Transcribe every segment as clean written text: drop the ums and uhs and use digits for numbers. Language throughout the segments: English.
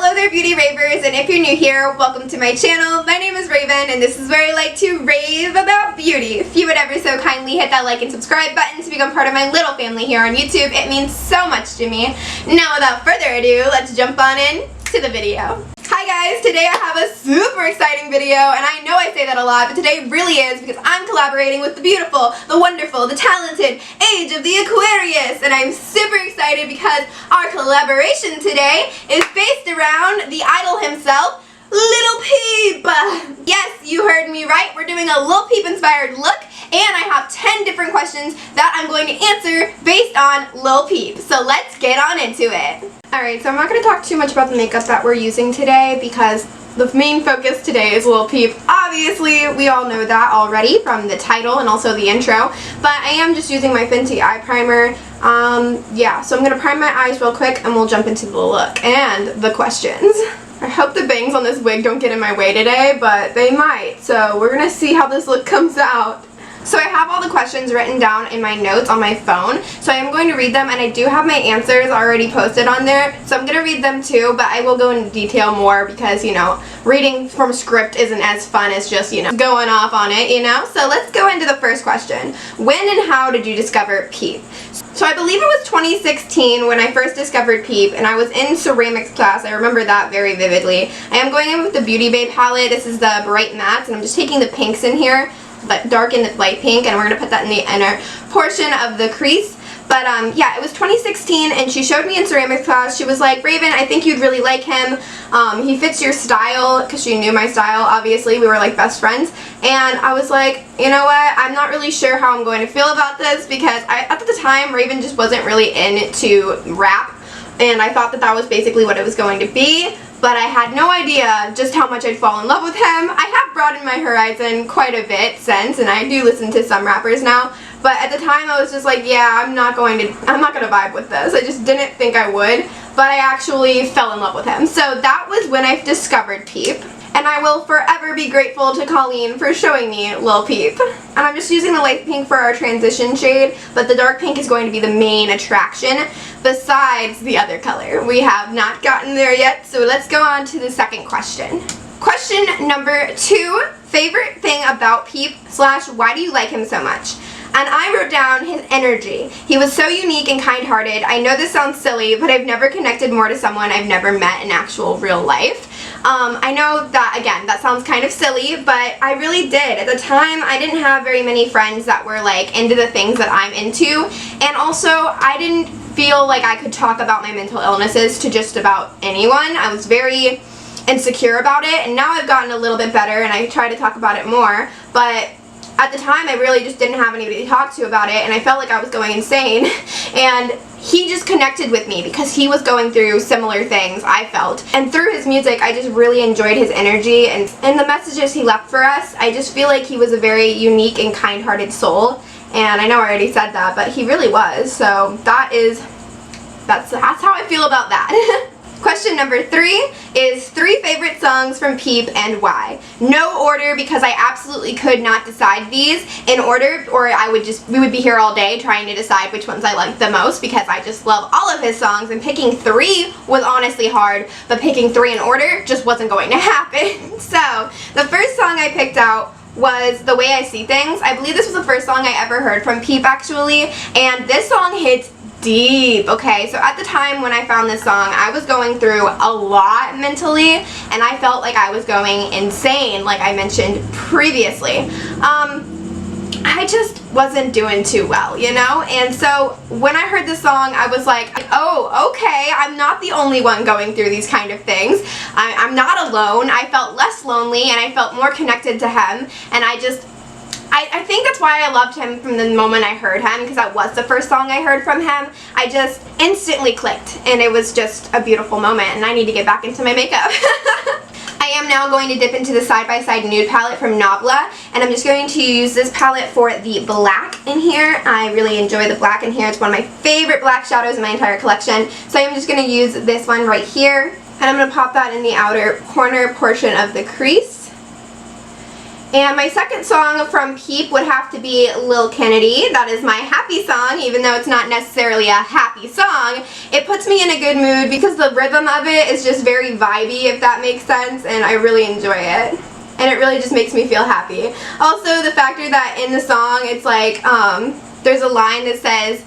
Hello there, beauty ravers, and if you're new here, welcome to my channel. My name is Raven, and this is where I like to rave about beauty. If you would ever so kindly hit that like and subscribe button to become part of my little family here on YouTube, it means so much to me. Now, without further ado, let's jump on in to the video. Hi guys, today I have a super exciting video, and I know I say that a lot, but today really is because I'm collaborating with the beautiful, the wonderful, the talented age of the Aquarius, and I'm super excited because our collaboration today is based around the idol himself, Lil Peep. Yes, you heard me right. We're doing a Lil Peep inspired look, and I have 10 different questions that I'm going to answer based on Lil Peep. So let's get on into it. Alright, so I'm not going to talk too much about the makeup that we're using today because the main focus today is Lil Peep. Obviously, we all know that already from the title and also the intro, but I am just using my Fenty eye primer. Yeah, so I'm going to prime my eyes real quick and we'll jump into the look and the questions. I hope the bangs on this wig don't get in my way today, but they might, so we're going to see how this look comes out. So I have all the questions written down in my notes on my phone, so I am going to read them, and I do have my answers already posted on there, so I'm going to read them too, but I will go into detail more because, you know, reading from a script isn't as fun as just, you know, going off on it, you know? So let's go into the first question. When and how did you discover Peep? So I believe it was 2016 when I first discovered Peep, and I was in ceramics class. I remember that very vividly. I am going in with the Beauty Babe palette. This is the Bright Mattes, and I'm just taking the pinks in here, but dark and light pink, and we're going to put that in the inner portion of the crease. But yeah, it was 2016, and she showed me in ceramics class. She was like, Raven, I think you'd really like him. He fits your style, because she knew my style, obviously. We were like best friends. And I was like, you know what, I'm not really sure how I'm going to feel about this, because at the time, Raven just wasn't really into rap. And I thought that that was basically what it was going to be. But I had no idea just how much I'd fall in love with him. I have broadened my horizon quite a bit since, and I do listen to some rappers now. But at the time I was just like, yeah, I'm not gonna vibe with this. I just didn't think I would, but I actually fell in love with him. So that was when I discovered Peep. And I will forever be grateful to Colleen for showing me Lil Peep. And I'm just using the light pink for our transition shade, but the dark pink is going to be the main attraction besides the other color. We have not gotten there yet, so let's go on to the second question. Question number 2, favorite thing about Peep / why do you like him so much? And I wrote down his energy. He was so unique and kind-hearted. I know this sounds silly, but I've never connected more to someone I've never met in actual real life. I know that, again, that sounds kind of silly, but I really did. At the time, I didn't have very many friends that were, like, into the things that I'm into, and also, I didn't feel like I could talk about my mental illnesses to just about anyone. I was very insecure about it, and now I've gotten a little bit better, and I try to talk about it more, but at the time, I really just didn't have anybody to talk to about it, and I felt like I was going insane, and he just connected with me because he was going through similar things, I felt. And through his music, I just really enjoyed his energy, and the messages he left for us. I just feel like he was a very unique and kind-hearted soul, and I know I already said that, but he really was, so that's how I feel about that. Question number 3 is 3 favorite songs from Peep and why. No order because I absolutely could not decide these in order, or we would be here all day trying to decide which ones I liked the most because I just love all of his songs, and picking 3 was honestly hard, but picking 3 in order just wasn't going to happen. So the first song I picked out was The Way I See Things. I believe this was the first song I ever heard from Peep actually, and this song hits deep. Okay, so at the time when I found this song, I was going through a lot mentally, and I felt like I was going insane, like I mentioned previously. I just wasn't doing too well, you know? And so when I heard this song, I was like, oh, okay, I'm not the only one going through these kind of things. I'm not alone. I felt less lonely, and I felt more connected to him, and I think that's why I loved him from the moment I heard him, because that was the first song I heard from him. I just instantly clicked, and it was just a beautiful moment, and I need to get back into my makeup. I am now going to dip into the Side by Side Nude palette from Nabla, and I'm just going to use this palette for the black in here. I really enjoy the black in here. It's one of my favorite black shadows in my entire collection, so I'm just going to use this one right here, and I'm going to pop that in the outer corner portion of the crease. And my second song from Peep would have to be Lil Kennedy. That is my happy song, even though it's not necessarily a happy song. It puts me in a good mood because the rhythm of it is just very vibey, if that makes sense, and I really enjoy it. And it really just makes me feel happy. Also, the factor that in the song, it's like, there's a line that says,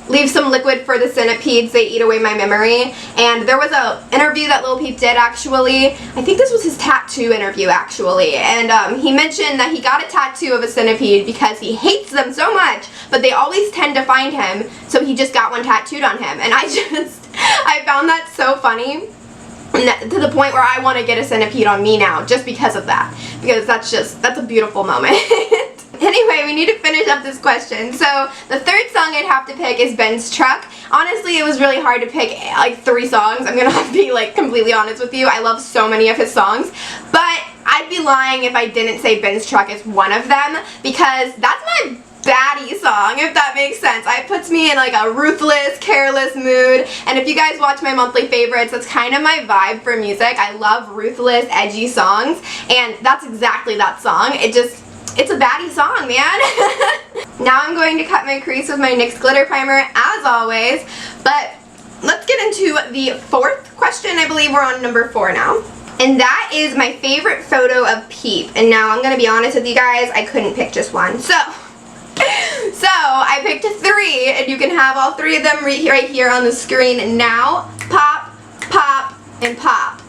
"Leave some liquid for the centipedes, they eat away my memory." And there was an interview that Lil Peep did, actually. I think this was his tattoo interview, actually. And he mentioned that he got a tattoo of a centipede because he hates them so much, but they always tend to find him, so he just got one tattooed on him. And I found that so funny. To the point where I want to get a centipede on me now, just because of that. Because that's a beautiful moment. Anyway, we need to finish up this question. So, the third song I'd have to pick is Ben's Truck. Honestly, it was really hard to pick like 3 songs. I'm gonna have to be like completely honest with you. I love so many of his songs. But I'd be lying if I didn't say Ben's Truck is one of them, because that's my baddie song, if that makes sense. It puts me in like a ruthless, careless mood, and if you guys watch my monthly favorites, that's kind of my vibe for music. I love ruthless, edgy songs, and that's exactly that song. It's a baddie song, man. Now I'm going to cut my crease with my NYX Glitter Primer, as always, but let's get into the 4th question. I believe we're on number 4 now. And that is my favorite photo of Peep. And now I'm going to be honest with you guys, I couldn't pick just one. So I picked 3, and you can have all 3 of them right here on the screen now. Pop, pop, and pop.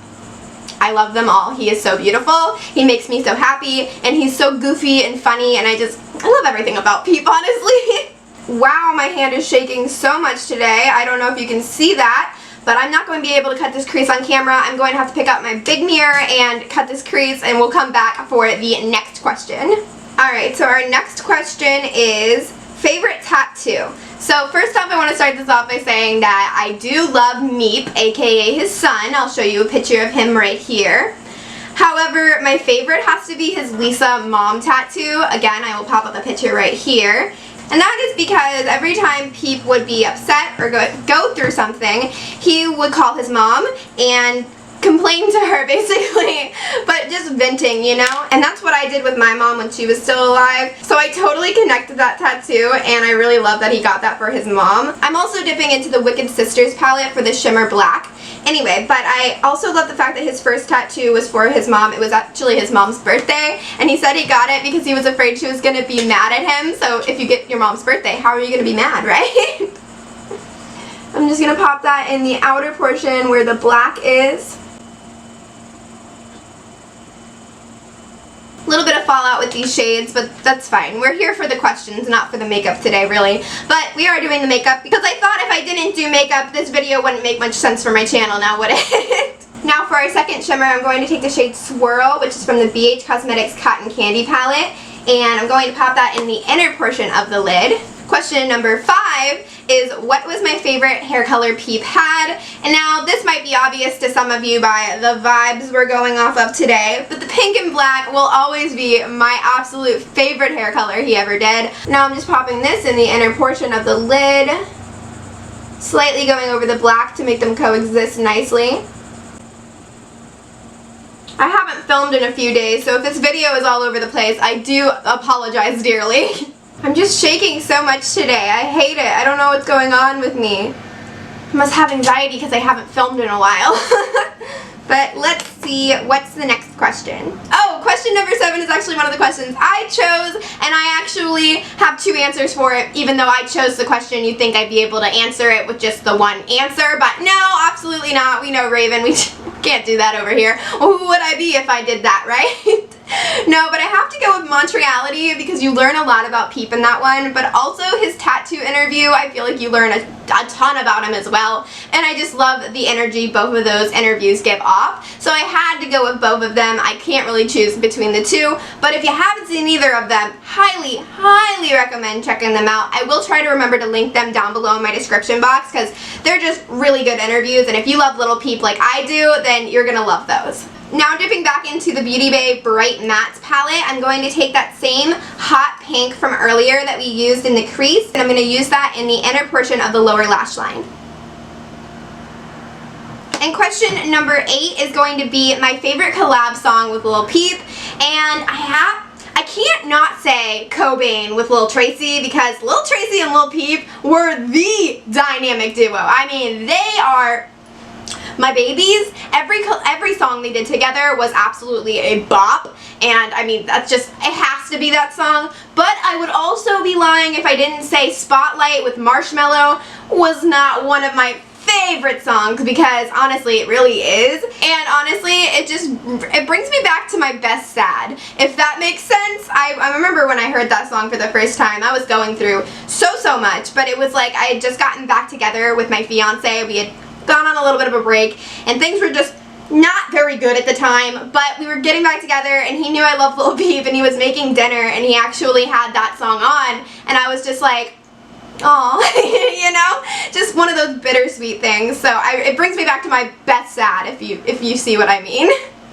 I love them all. He is so beautiful. He makes me so happy, and he's so goofy and funny, and I love everything about Peep, honestly. Wow, my hand is shaking so much today. I don't know if you can see that, but I'm not going to be able to cut this crease on camera. I'm going to have to pick up my big mirror and cut this crease, and we'll come back for the next question. Alright, so our next question is favorite tattoo. So first off, I want to start this off by saying that I do love Meep, aka his son. I'll show you a picture of him right here. However, my favorite has to be his Lisa mom tattoo. Again, I will pop up the picture right here. And that is because every time Peep would be upset or go through something, he would call his mom and complain to her, basically, but just venting, you know? And that's what I did with my mom when she was still alive. So I totally connected that tattoo, and I really love that he got that for his mom. I'm also dipping into the Wicked Sisters palette for the Shimmer Black. Anyway, but I also love the fact that his first tattoo was for his mom. It was actually his mom's birthday, and he said he got it because he was afraid she was going to be mad at him. So if you get your mom's birthday, how are you going to be mad, right? I'm just going to pop that in the outer portion where the black is. A little bit of fallout with these shades, but that's fine. We're here for the questions, not for the makeup today, really. But we are doing the makeup because I thought if I didn't do makeup, this video wouldn't make much sense for my channel now, would it? Now for our second shimmer, I'm going to take the shade Swirl, which is from the BH Cosmetics Cotton Candy palette, and I'm going to pop that in the inner portion of the lid. Question number 5 is, what was my favorite hair color Peep had? And now this might be obvious to some of you by the vibes we're going off of today, but the pink and black will always be my absolute favorite hair color he ever did. Now I'm just popping this in the inner portion of the lid, slightly going over the black to make them coexist nicely. I haven't filmed in a few days, so if this video is all over the place, I do apologize dearly. I'm just shaking so much today. I hate it. I don't know what's going on with me. I must have anxiety because I haven't filmed in a while. But let's see, what's the next question? Oh, question number 7 is actually one of the questions I chose, and I actually have 2 answers for it. Even though I chose the question, you'd think I'd be able to answer it with just the one answer, but no, absolutely not. We know Raven, we can't do that over here. Well, who would I be if I did that, right? No, but I have to go with Montreality because you learn a lot about Peep in that one, but also his tattoo interview, I feel like you learn a ton about him as well, and I just love the energy both of those interviews give off, so I had to go with both of them. I can't really choose between the 2, but if you haven't seen either of them, highly, highly recommend checking them out. I will try to remember to link them down below in my description box because they're just really good interviews, and if you love Lil Peep like I do, then you're gonna love those. Now dipping back into the beautyrave Bright Mattes palette, I'm going to take that same hot pink from earlier that we used in the crease, and I'm going to use that in the inner portion of the lower lash line. And question number 8 is going to be my favorite collab song with Lil Peep, and I can't not say Cobain with Lil Tracy, because Lil Tracy and Lil Peep were the dynamic duo. I mean, they are my babies. Every song they did together was absolutely a bop, and I mean, that's just, it has to be that song. But I would also be lying if I didn't say Spotlight with Marshmello was not one of my favorite songs, because honestly it really is. And honestly, it brings me back to my best sad, if that makes sense. I remember when I heard that song for the first time, I was going through so much, but it was like I had just gotten back together with my fiance. We had gone on a little bit of a break and things were just not very good at the time, but we were getting back together and he knew I loved Lil Peep and he was making dinner and he actually had that song on, and I was just like, aw, you know, just one of those bittersweet things. So it brings me back to my best sad, if you see what I mean.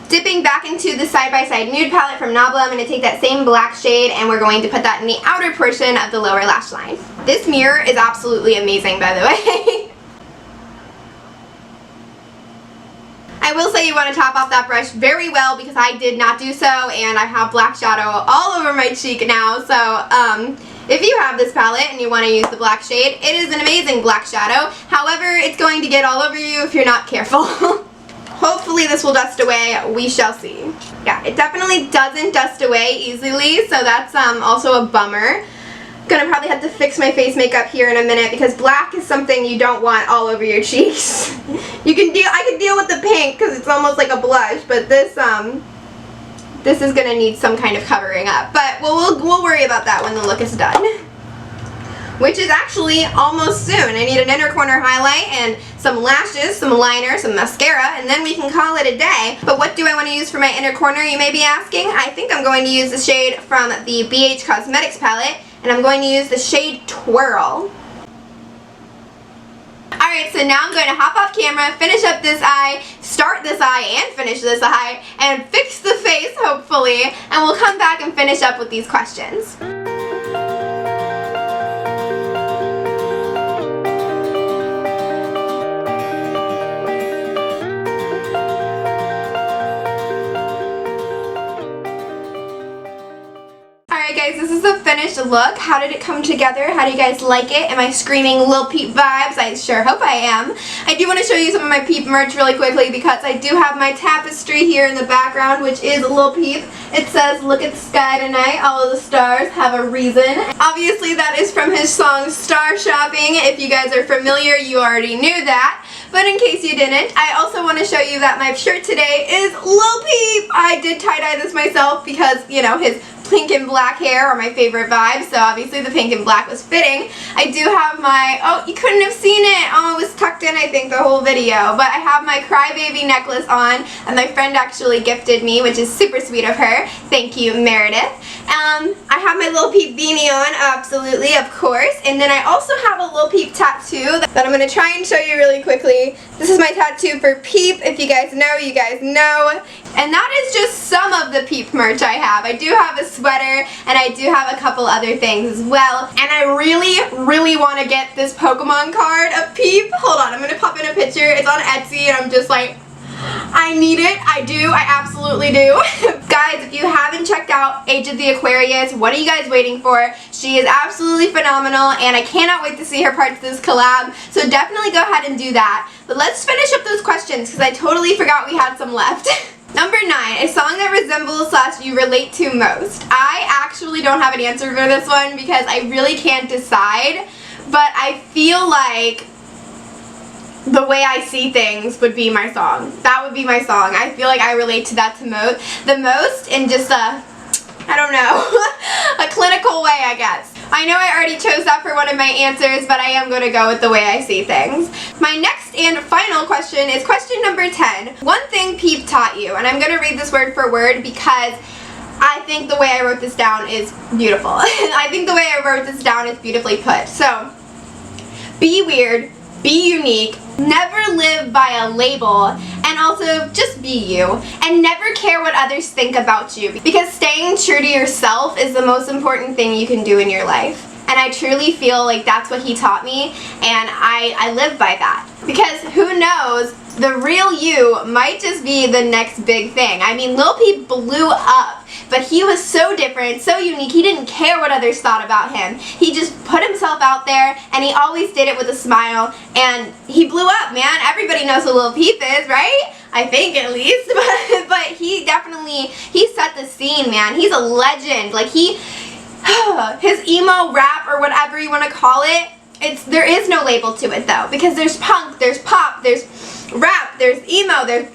Dipping back into the Side by Side Nude palette from Nabla, I'm going to take that same black shade and we're going to put that in the outer portion of the lower lash line. This mirror is absolutely amazing, by the way. I will say you want to top off that brush very well, because I did not do so and I have black shadow all over my cheek now. So if you have this palette and you want to use the black shade, it is an amazing black shadow. However, it's going to get all over you if you're not careful. Hopefully this will dust away, we shall see. Yeah, it definitely doesn't dust away easily, so that's also a bummer. Gonna probably have to fix my face makeup here in a minute, because black is something you don't want all over your cheeks. I can deal with the pink because it's almost like a blush, but this is gonna need some kind of covering up. But we'll worry about that when the look is done, which is actually almost soon. I need an inner corner highlight and some lashes, some liner, some mascara, and then we can call it a day. But what do I want to use for my inner corner, you may be asking? I think I'm going to use the shade from the BH Cosmetics palette, and I'm going to use the shade Twirl. Alright, so now I'm going to hop off camera, finish up this eye, start this eye and finish this eye, and fix the face, hopefully, and we'll come back and finish up with these questions. Guys, this is the finished look. How did it come together? How do you guys like it? Am I screaming Lil Peep vibes? I sure hope I am. I do want to show you some of my Peep merch really quickly, because I do have my tapestry here in the background, which is Lil Peep. It says, "Look at the sky tonight, all of the stars have a reason." Obviously that is from his song Star Shopping. If you guys are familiar, you already knew that. But in case you didn't, I also want to show you that my shirt today is Lil Peep. I did tie-dye this myself because, you know, his pink and black hair are my favorite vibes, so obviously the pink and black was fitting. I do have my, oh, you couldn't have seen it. Oh, it was tucked in, I think, the whole video. But I have my Crybaby necklace on, and my friend actually gifted me, which is super sweet of her. Thank you, Meredith. I have my Lil Peep beanie on, absolutely, of course. And then I also have a Lil Peep tattoo that I'm going to try and show you really quickly. This is my tattoo for Peep. If you guys know, you guys know. And that is just some of the Peep merch I have. I do have a sweater, and I do have a couple other things as well. And I really want to get this Pokemon card of Peep. Hold on, I'm going to pop in a picture. It's on Etsy, and I'm just like, I need it. I do. I absolutely do. Guys, if you haven't checked out Age of the Aquarius, what are you guys waiting for? She is absolutely phenomenal, and I cannot wait to see her parts of this collab. So definitely go ahead and do that. But let's finish up those questions, because I totally forgot we had some left. Number 9, a song that resembles / you relate to most. I actually don't have an answer for this one because I really can't decide, but I feel like The Way I See Things would be my song. That would be my song. I feel like I relate to that the most in just a, I don't know, a clinical way, I guess. I know I already chose that for one of my answers, but I am going to go with The Way I See Things. My next and final question is question number 10. One thing Peep taught you, and I'm going to read this word for word because I think the way I wrote this down is beautiful. I think the way I wrote this down is beautifully put. So, be weird, be unique, never live by a label, and also just be you, and never care what others think about you, because staying true to yourself is the most important thing you can do in your life. And I truly feel like that's what he taught me, and I live by that. Because who knows, the real you might just be the next big thing. I mean, Lil Peep blew up, but he was so different, so unique. He didn't care what others thought about him. He just put himself out there, and he always did it with a smile, and he blew up, man. Everybody knows who Lil Peep is, right? I think, at least. But he definitely, he set the scene, man. He's a legend. Like, his emo rap, or whatever you want to call it, there is no label to it, though, because there's punk, there's pop, there's rap, there's emo, there's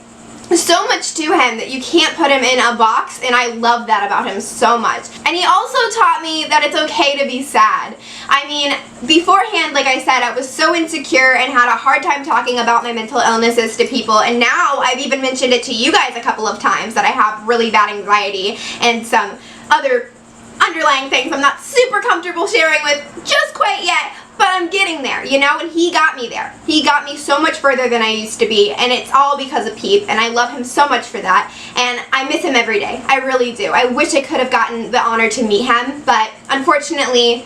so much to him that you can't put him in a box, and I love that about him so much. And he also taught me that it's okay to be sad. I mean, beforehand, like I said, I was so insecure and had a hard time talking about my mental illnesses to people, and now I've even mentioned it to you guys a couple of times that I have really bad anxiety and some other underlying things I'm not super comfortable sharing with just quite yet. But I'm getting there, you know, and he got me there. He got me so much further than I used to be, and it's all because of Peep, and I love him so much for that, and I miss him every day. I really do. I wish I could have gotten the honor to meet him, but unfortunately,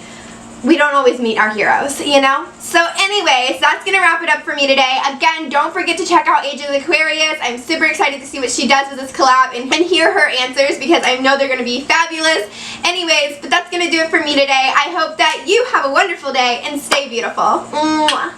we don't always meet our heroes, you know? So anyways, that's going to wrap it up for me today. Again, don't forget to check out Aquarius. I'm super excited to see what she does with this collab and hear her answers, because I know they're going to be fabulous. Anyways, but that's going to do it for me today. I hope that you have a wonderful day and stay beautiful. Mwah.